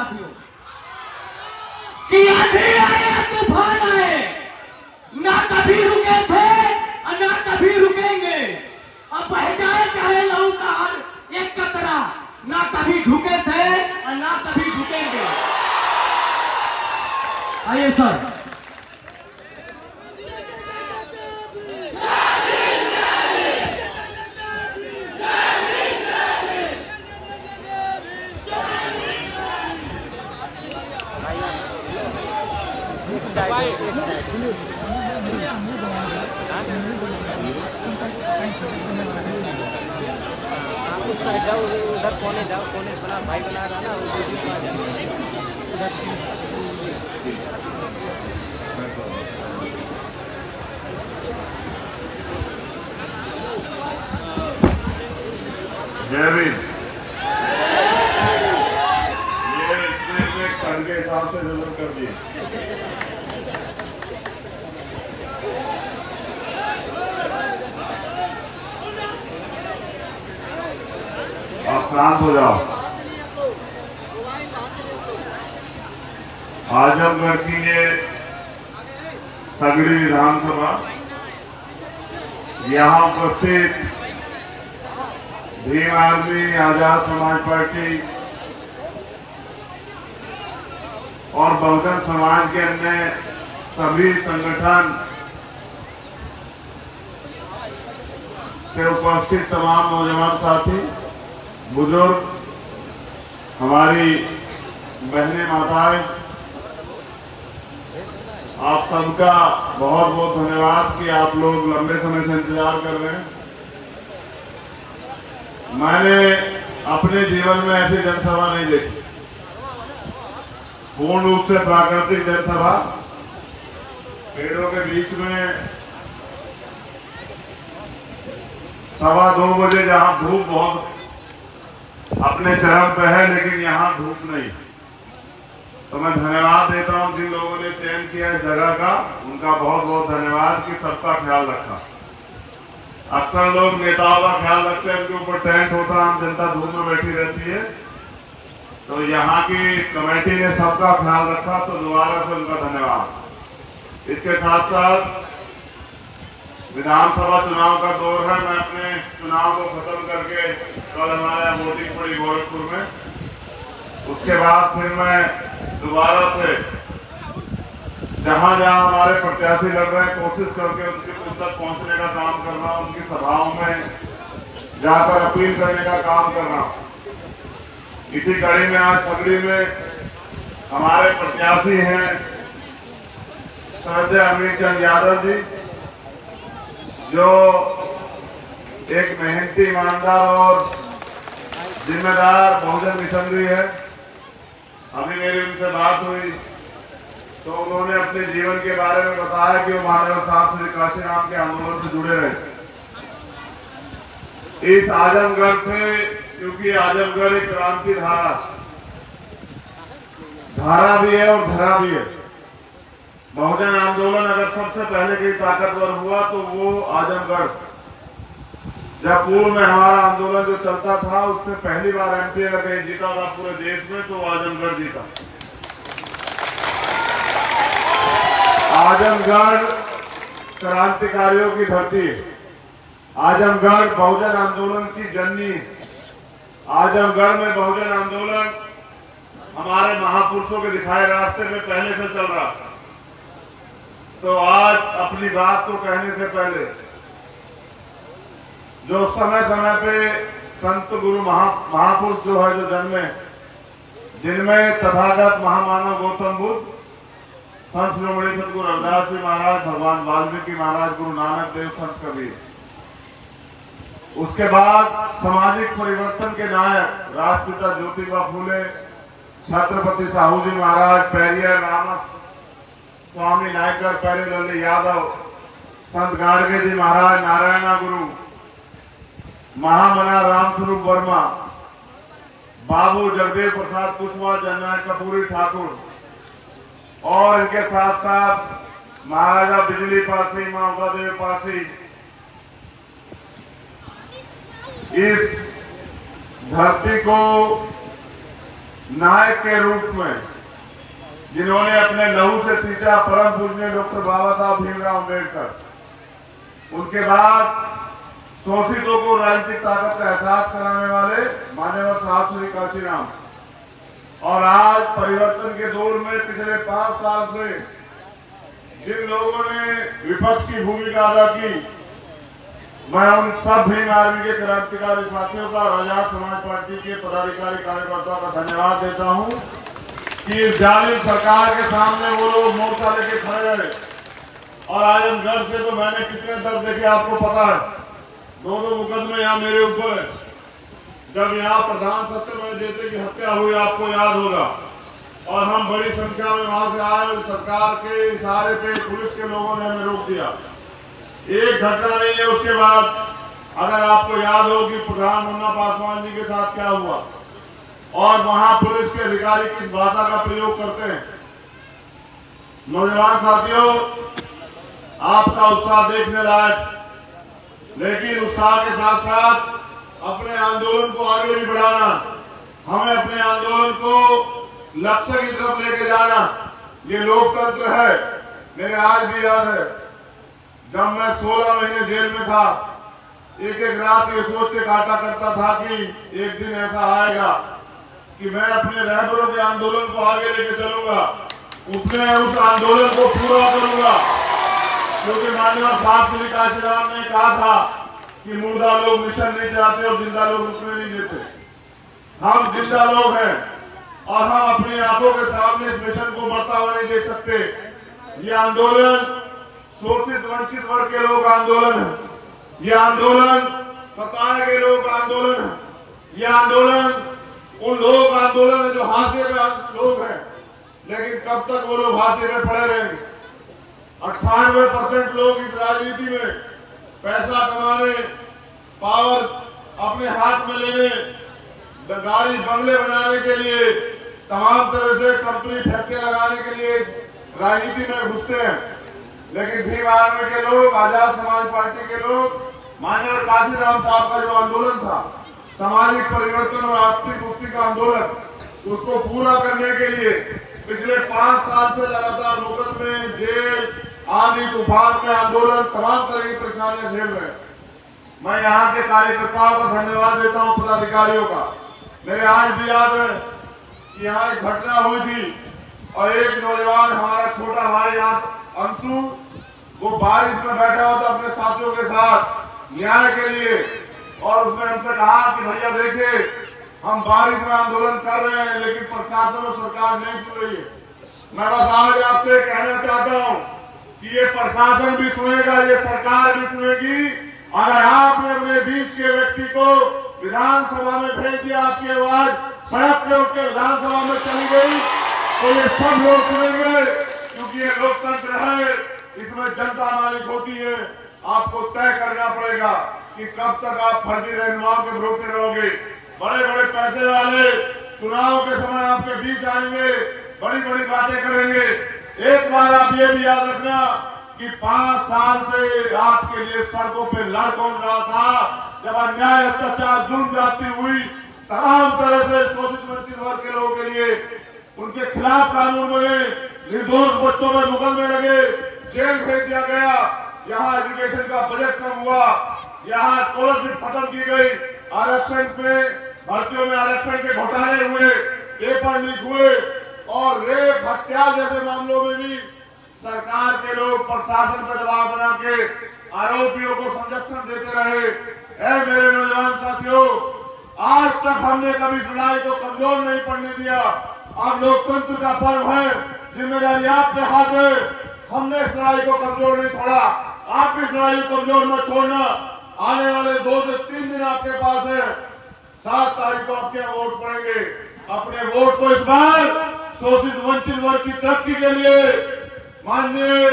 साथियों कि आंधी आए तूफान आए, ना कभी रुके थे और ना कभी रुकेंगे। अब बह जाए चाहे लहू का हर एक कतरा, ना कभी झुके थे और ना कभी झुकेंगे। आइए सर। उस साइड जाओ, उधर कोने जाओ, कोने बना भाई बना रहा ना जयवीर, ये इसने खंड के हिसाब से जरूर कर दिए। आप शांत हो जाओ। आजमगढ़ की ये सगड़ी विधानसभा, यहाँ उपस्थित भीम आर्मी, आजाद समाज पार्टी और बहुजन समाज के अन्य सभी संगठन से उपस्थित तमाम नौजवान साथी, बुजुर्ग, हमारी बहनें, माताएं, आप सबका बहुत बहुत धन्यवाद कि आप लोग लंबे समय से इंतजार कर रहे हैं। मैंने अपने जीवन में ऐसी जनसभा नहीं देखी, पूर्ण रूप से प्राकृतिक जनसभा, पेड़ों के बीच में 2:15 बजे, जहां धूप बहुत अपने चरम पे है, लेकिन यहाँ धूप नहीं। तो मैं धन्यवाद देता हूं जिन लोगों ने चयन किया इस जगह का, उनका बहुत बहुत धन्यवाद कि सबका ख्याल रखा। अक्सर लोग नेताओं का ख्याल रखते हैं, उनके ऊपर टेंट होता है, आम जनता धूप में बैठी रहती है। तो यहाँ की कमेटी ने सबका ख्याल रखा, तो दोबारा से उनका धन्यवाद। इसके साथ साथ विधानसभा चुनाव का दौर है। मैं अपने चुनाव को खत्म करके कल हमारे वोटिंग पड़ी गोरखपुर में, उसके बाद फिर मैं दोबारा से जहां जहां हमारे प्रत्याशी लड़ रहे हैं, कोशिश करके उन तक पहुंचने का काम कर रहा हूं, उनकी सभाओं में जाकर अपील करने का काम कर रहा हूं। इसी कड़ी में आज सगड़ी में हमारे प्रत्याशी हैं श्रद्धेय अमित चंद यादव जी, जो एक मेहनती, ईमानदार और जिम्मेदार बहुजन मिशनरी है। अभी मेरी उनसे बात हुई तो उन्होंने अपने जीवन के बारे में बताया कि वो मानव साहब श्री काशीराम के आंदोलन से जुड़े रहे इस आजमगढ़ से, क्योंकि आजमगढ़ एक क्रांति धारा भी है और धरा भी है। बहुजन आंदोलन अगर सबसे पहले कोई ताकतवर हुआ तो वो आजमगढ़, जब पूर्व में हमारा आंदोलन जो चलता था, उससे पहली बार एमपी अगर कहीं जीता था पूरे देश में तो आजमगढ़ जीता। आजमगढ़ क्रांतिकारियों की धरती, आजमगढ़ बहुजन आंदोलन की जननी। आजमगढ़ में बहुजन आंदोलन हमारे महापुरुषों के दिखाए रास्ते में पहले से चल रहा। तो आज अपनी बात को कहने से पहले जो समय समय पे संत गुरु महापुरुष जो है जो जन्मे, जिनमें तथागत महामानव गौतम बुद्ध, संत शिरोमणि सतगुरु रविदास जी महाराज, भगवान वाल्मीकि महाराज, गुरु नानक देव, संत कबीर, उसके बाद सामाजिक परिवर्तन के नायक राष्ट्रपिता ज्योतिबा फूले, छत्रपति साहू जी महाराज, पेरियर राम स्वामी नायकर, पेरियर यादव, संत गाडगे जी महाराज, नारायणा गुरु, महामना रामस्वरूप वर्मा, बाबू जगदेव प्रसाद कुशवाहा, जननायक कपूरी ठाकुर, और इनके साथ साथ महाराजा बिजली पासी, मां उमादेव पासी। इस धरती को नायक के रूप में जिन्होंने अपने लहू से सींचा परम पूजनीय डॉक्टर बाबा साहब भीमराव अम्बेडकर, उनके बाद शोषितों को राजनीतिक ताकत का एहसास कराने वाले मान्यवर साहब श्री काशीराम, और आज परिवर्तन के दौर में पिछले 5 साल से जिन लोगों ने विपक्ष की भूमिका अदा की, मैं उन सब भीम आर्मी के क्रांतिकारी साथियों का और आजाद समाज पार्टी के पदाधिकारी कार्यकर्ताओं का धन्यवाद देता हूं कि इस जालिम सरकार के सामने वो लोग मोर्चा लेके खड़े रहे। और आजमगढ़ से तो मैंने कितने दर्द देखे आपको पता है, 2 मुकदमे यहाँ मेरे ऊपर है। जब यहाँ प्रधान सत्यमेव जयते की हत्या हुई आपको याद होगा, और हम बड़ी संख्या में वहां से आए, सरकार के इशारे पे पुलिस के लोगों ने हमें रोक दिया। एक घटना नहीं है उसके बाद, अगर आपको याद हो कि प्रधान मुन्ना पासवान जी के साथ क्या हुआ, और वहां पुलिस के अधिकारी किस भाषा का प्रयोग करते हैं। नौजवान साथियों, आपका उत्साह देखने लायक, लेकिन उत्साह के साथ साथ अपने आंदोलन को आगे भी बढ़ाना, हमें अपने आंदोलन को लक्ष्य की तरफ लेके जाना, ये लोकतंत्र है। मेरे आज भी याद है, जब मैं 16 महीने जेल में था, एक रात ये सोच के काटा करता था कि एक दिन ऐसा आएगा कि मैं अपने रहबरों के आंदोलन को आगे लेके चलूंगा, उस आंदोलन को पूरा करूंगा। क्योंकि माननीय साहब श्री काशीराम ने कहा था कि मुर्दा लोग मिशन नहीं चाहते और जिंदा लोग रुकने नहीं देते। हम जिंदा लोग हैं और हम अपनी आंखों के सामने इस मिशन को बढ़ता हुआ नहीं देख सकते। ये आंदोलन शोषित वंचित वर्ग के लोग आंदोलन है, ये आंदोलन सताए गए लोग आंदोलन है, ये आंदोलन उन लोग आंदोलन है जो हाशिए पे लोग हैं। लेकिन कब तक वो लोग हाशिए में पड़े रहेंगे? 98% लोग इस राजनीति में पैसा कमाने, पावर अपने हाथ में लेने, गाड़ी बंगले बनाने के लिए, तमाम तरह से कंपनी फैक्ट्री लगाने के लिए राजनीति में घुसते हैं। लेकिन भीम आर्मी के लोग, आजाद समाज पार्टी के लोग, माननीय काशीराम साहब का जो आंदोलन था, सामाजिक परिवर्तन और आर्थिक मुक्ति का आंदोलन, उसको पूरा करने के लिए पिछले 5 साल से लगातार मुकदमे, जेल, आंधी तूफान में आंदोलन, तमाम तरह की परेशानियां झेल रहे हैं। मैं यहाँ के कार्यकर्ताओं का धन्यवाद देता हूँ, पदाधिकारियों का। मेरे आज भी याद है कि यहाँ एक घटना हुई थी और एक नौजवान, हमारा छोटा भाई यहाँ अंशु, वो बारिश में बैठा हुआ था अपने साथियों के साथ न्याय के लिए, और उसने हमसे कहा कि भैया देखिए, हम बारिश में आंदोलन कर रहे हैं लेकिन प्रशासन और सरकार नहीं सुन रही है। मैं बस आज आपसे कहना चाहता हूँ कि ये प्रशासन भी सुनेगा, ये सरकार भी सुनेगी। अगर आपने अपने बीच के व्यक्ति को विधानसभा में भेज दिया, आपकी आवाज सड़क से उठकर विधानसभा में चली गई, तो ये सब लोग सुनेंगे, क्योंकि ये लोकतंत्र है, इसमें जनता मालिक होती है। आपको तय करना पड़ेगा कि कब तक आप फर्जी रहनुमाओं के भरोसे रहोगे। बड़े बड़े पैसे वाले चुनाव के समय आपके बीच आएंगे, बड़ी बड़ी बातें करेंगे। एक बार आप ये भी याद रखना कि 5 साल से आपके लिए सड़कों पे लड़ कौन रहा था, जब अन्याय, अत्याचार, जुल्म जाती हुई, तमाम तरह से शोषित वंचित वर्ग के लोगों के लिए उनके खिलाफ कानून बने, निर्दोष बच्चों में मुकदमे लगे, जेल भेज दिया गया, यहाँ एजुकेशन का बजट कम हुआ, यहाँ स्कॉलरशिप खत्म की गई, आरक्षण पे भर्तियों में आरक्षण के घोटाले हुए, पेपर लीक हुए, और रेप, हत्या जैसे मामलों में भी सरकार के लोग प्रशासन पर दबाव बना के आरोपियों को संरक्षण देते रहे। ऐ मेरे नौजवान साथियों, आज तक हमने कभी लड़ाई को कमजोर नहीं पड़ने दिया। अब लोकतंत्र का पर्व है, जिम्मेदारी आपके हाथ है। हमने इस लड़ाई को कमजोर नहीं छोड़ा, आप इस लड़ाई को कमजोर मत छोड़ना। आने वाले 2 से 3 दिन आपके पास है, 7 तारीख को आपके यहाँ वोट पड़ेंगे। अपने वोट को इस बार शोषित वंचित वर्ग की तरक्की के लिए माननीय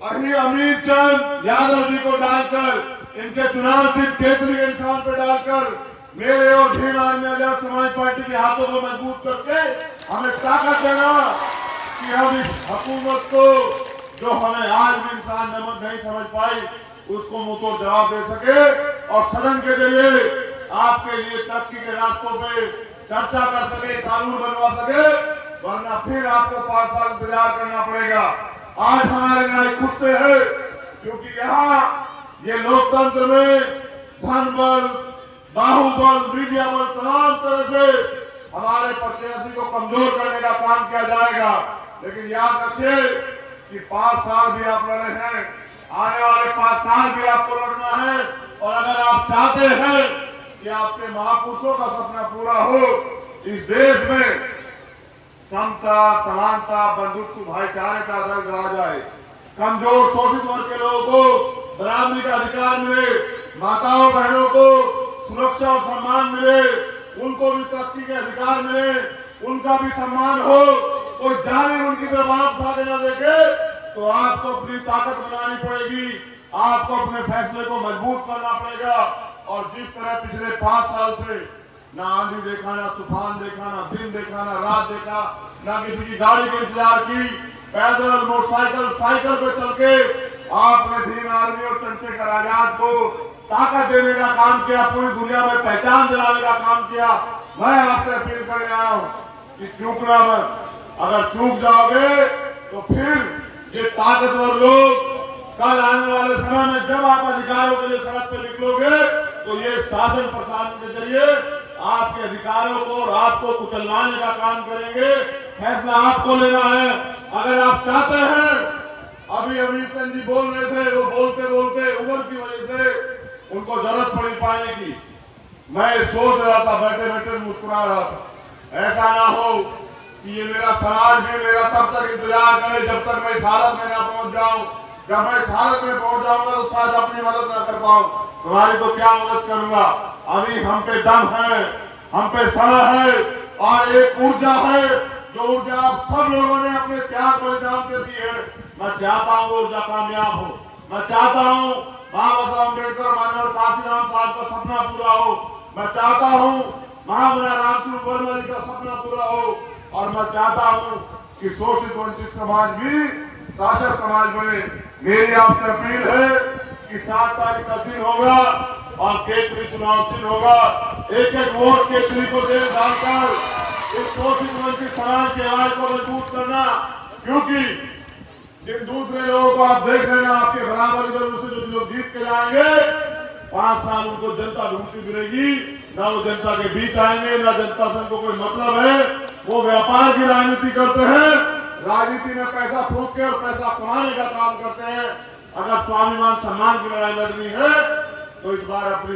अमित चंद यादव जी को डालकर, इनके चुनाव चिन्ह केसरी के निशान पर डालकर, मेरे और भीम आर्मी आजाद समाज पार्टी के हाथों को मजबूत करके हमें ताकत देना कि हम इस हुकूमत को, जो हमें आज भी इंसान नमक नहीं समझ पाई, उसको मुंह तोड़ जवाब दे सके और सदन के जरिए आपके लिए तरक्की के रास्तों पे चर्चा कर सके, कानून बनवा सके, वरना फिर आपको 5 साल इंतजार करना पड़ेगा। आज हमारे लड़ाई खुद से है, क्योंकि यहाँ ये लोकतंत्र में धन बल, बाहुबल, मीडिया बल, तमाम तरह से हमारे प्रत्याशी को कमजोर करने का काम किया जाएगा। लेकिन याद रखिए कि 5 साल भी आप लड़े हैं, आने वाले 5 साल भी आपको लड़ना है। और अगर आप चाहते हैं कि आपके महापुरुषों का सपना पूरा हो, इस देश में समता, समानता, बंधुत्व, भाईचारे का दर्ज रहा जाए, कमजोर शोषित वर्ग के लोगों को बराबरी का अधिकार मिले, माताओं बहनों को सुरक्षा और सम्मान मिले, उनको भी तरक्की के अधिकार मिले, उनका भी सम्मान हो, कोई जाने उनकी तरफ आंख उठा के न देखे, तो आपको अपनी ताकत बनानी पड़ेगी, आपको अपने फैसले को मजबूत करना पड़ेगा। और जिस तरह पिछले 5 साल से ना आंधी देखा, ना तूफान देखा, ना दिन देखा, ना रात देखा, ना किसी की गाड़ी का इंतजार की, पैदल, मोटरसाइकिल, साइकिल पे चल के आपने भीम आर्मी और चंद्रशेखर आजाद को ताकत देने का काम किया, पूरी दुनिया में पहचान दिलाने का काम किया। मैं आपसे अपील करने आया हूँ कि चूकना मत। अगर चूक जाओगे तो फिर ये ताकतवर लोग कल आने वाले समय में जब आप अधिकारों के लिए सड़क पर निकलोगे, तो ये शासन प्रशासन के जरिए आपके अधिकारों को और आपको कुचलवाने का काम करेंगे। फैसला आपको लेना है। अगर आप चाहते हैं, अभी अमित चंद जी बोल रहे थे, वो बोलते बोलते उम्र की वजह से उनको जरूरत पड़ी पानी की, मैं सोच रहा था, बैठे बैठे मुस्कुरा रहा था, ऐसा ना हो कि ये मेरा समाज भी मेरा तब तक इंतजार करे जब तक मैं इस हालत में ना पहुंच जाऊं। जब मैं इस हालत में पहुंच जाऊंगा तो शायद अपनी मदद ना कर पाऊं, तुम्हारी तो क्या मदद करूंगा। अभी हम पे दम है, हम पे समय है और एक ऊर्जा है, जो ऊर्जा आप सब लोगों ने अपने त्याग बलिदान से दी है। मैं चाहता हूँ ऊर्जा कामयाब हो। मैं चाहता हूँ बाबा साहब अम्बेडकर, मानव काशीराम साहब का सपना पूरा हो। मैं चाहता हूँ महामना रामचंद्र वर्मा जी का सपना पूरा हो। और मैं चाहता हूँ कि शोषित वंचित समाज भी शासक समाज बने। मेरी आपसे अपील है कि 7 तारीख का दिन होगा और केंद्रीय चुनाव चिन्ह होगा। एक एक वोट केंद्रीय को दे डालकर इस शोषित वंचित समाज की आवाज को मजबूत करना, क्योंकि जिन दूसरे लोगों को आप देख रहे हैं आपके बराबर इधर से जो लोग जीत के जाएंगे, 5 साल उनको जनता ढूंढती मिलेगी, ना वो जनता के बीच आएंगे, ना जनता से उनको कोई मतलब है। वो व्यापार की राजनीति करते हैं, राजनीति में पैसा फूंक के और पैसा कमाने का काम करते हैं। अगर स्वाभिमान सम्मान की लड़ाई लड़नी है तो इस बार अपनी